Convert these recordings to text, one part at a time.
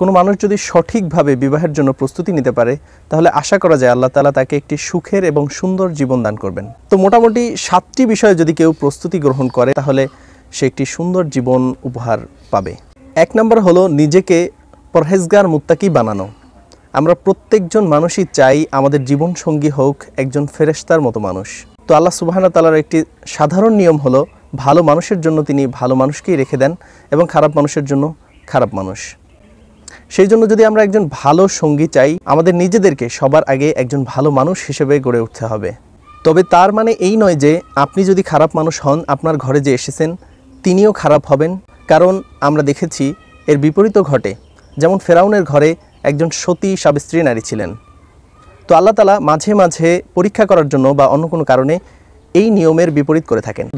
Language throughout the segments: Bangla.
কোনো মানুষ যদি সঠিকভাবে বিবাহের জন্য প্রস্তুতি নিতে পারে তাহলে আশা করা যায় আল্লাহ তাআলা তাকে একটি সুখের এবং সুন্দর জীবন দান করবেন। তো মোটামুটি 7টি বিষয়ে যদি কেউ প্রস্তুতি গ্রহণ করে তাহলে সে একটি সুন্দর জীবন উপহার পাবে। 1 নম্বর হলো নিজেকে পরহেজগার মুত্তাকি বানানো। আমরা প্রত্যেকজন মানুষই চাই আমাদের জীবনসঙ্গী হোক একজন ফেরেশতার মতো মানুষ। তো আল্লাহ সুবহানাহু ওয়া তাআলার একটি সাধারণ নিয়ম হলো ভালো মানুষের জন্য তিনি ভালো মানুষকেই রেখে দেন এবং খারাপ মানুষের জন্য খারাপ মানুষ। সেই জন্য যদি আমরা একজন ভালো সঙ্গী চাই আমাদের নিজেদেরকে সবার আগে একজন ভালো মানুষ হিসেবে গড়ে উঠতে হবে। তবে তার মানে এই নয় যে আপনি যদি খারাপ মানুষ হন আপনার ঘরে যে এসেছেন তিনিও খারাপ হবেন, কারণ আমরা দেখেছি এর বিপরীতও ঘটে। যেমন ফেরাউনের ঘরে একজন সতী স্বামী-স্ত্রী নারী ছিলেন। তো আল্লাহ তাআলা মাঝে মাঝে পরীক্ষা করার জন্য বা অন্য কোনো কারণে এই নিয়মের বিপরীত করে থাকেন।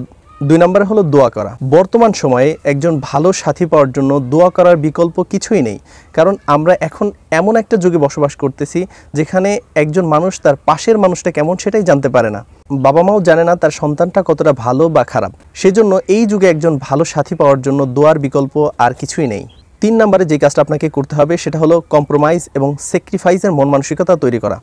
2 নম্বরে হলো দোয়া করা। বর্তমান সময়ে একজন ভালো সাথী পাওয়ার জন্য দোয়া করার বিকল্প কিছুই নেই, কারণ আমরা এখন এমন একটা যুগে বসবাস করতেছি যেখানে একজন মানুষ তার পাশের মানুষটা কেমন সেটাই জানতে পারে না, বাবা মাও জানে না তার সন্তানটা কতটা ভালো বা খারাপ। সেজন্য এই যুগে একজন ভালো সাথী পাওয়ার জন্য দোয়ার বিকল্প আর কিছুই নেই। 3 নম্বরে যে কাজটা আপনাকে করতে হবে সেটা হলো কম্প্রোমাইজ এবং স্যাক্রিফাইসের মন মানসিকতা তৈরি করা।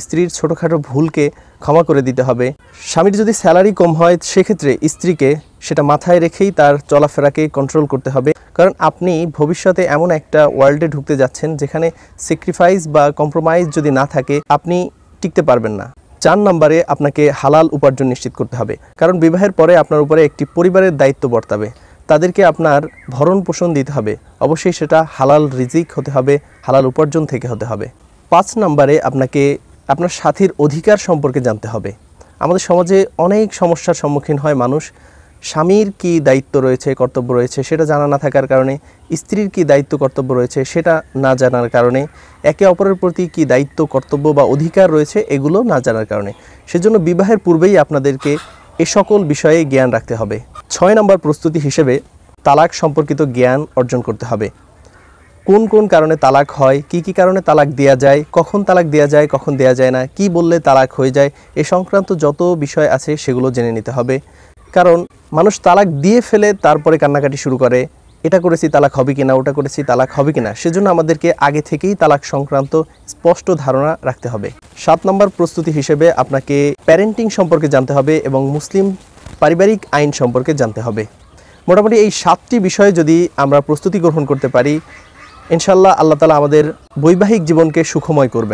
স্ত্রীর ছোটোখাটো ভুলকে ক্ষমা করে দিতে হবে। স্বামীর যদি স্যালারি কম হয় সেক্ষেত্রে স্ত্রীকে সেটা মাথায় রেখেই তার চলাফেরাকে কন্ট্রোল করতে হবে, কারণ আপনি ভবিষ্যতে এমন একটা ওয়ার্ল্ডে ঢুকতে যাচ্ছেন যেখানে স্যাক্রিফাইস বা কম্প্রোমাইজ যদি না থাকে আপনি টিকতে পারবেন না। 4 নম্বরে আপনাকে হালাল উপার্জন নিশ্চিত করতে হবে, কারণ বিবাহের পরে আপনার উপরে একটি পরিবারের দায়িত্ব বর্তাবে। তাদেরকে আপনার ভরণ পোষণ দিতে হবে, অবশ্যই সেটা হালাল রিজিক হতে হবে, হালাল উপার্জন থেকে হতে হবে। 5 নম্বরে আপনাকে আপনার সাথীর অধিকার সম্পর্কে জানতে হবে। আমাদের সমাজে অনেক সমস্যার সম্মুখীন হয় মানুষ। স্বামীর কী দায়িত্ব রয়েছে, কর্তব্য রয়েছে সেটা জানা না থাকার কারণে, স্ত্রীর কী দায়িত্ব কর্তব্য রয়েছে সেটা না জানার কারণে, একে অপরের প্রতি কী দায়িত্ব কর্তব্য বা অধিকার রয়েছে এগুলো না জানার কারণে। সেজন্য বিবাহের পূর্বেই আপনাদেরকে এ সকল বিষয়ে জ্ঞান রাখতে হবে। 6 নম্বর প্রস্তুতি হিসেবে তালাক সম্পর্কিত জ্ঞান অর্জন করতে হবে। কোন কোন কারণে তালাক হয়, কি কি কারণে তালাক দেয়া যায়, কখন তালাক দেয়া যায়, কখন দেয়া যায় না, কি বললে তালাক হয়ে যায়, এ সংক্রান্ত যত বিষয় আছে সেগুলো জেনে নিতে হবে। কারণ মানুষ তালাক দিয়ে ফেলে তারপরে কান্নাকাটি শুরু করে, এটা করেছি তালাক হবে কিনা, ওটা করেছি তালাক হবে কিনা। সেজন্য আমাদেরকে আগে থেকেই তালাক সংক্রান্ত স্পষ্ট ধারণা রাখতে হবে। 7 নম্বর প্রস্তুতি হিসেবে আপনাকে প্যারেন্টিং সম্পর্কে জানতে হবে এবং মুসলিম পারিবারিক আইন সম্পর্কে জানতে হবে। মোটামুটি এই 7টি বিষয়ে যদি আমরা প্রস্তুতি গ্রহণ করতে পারি ইনশাআল্লাহ আল্লাহ তাআলা আমাদের বৈবাহিক জীবনকে সুখময় করবেন।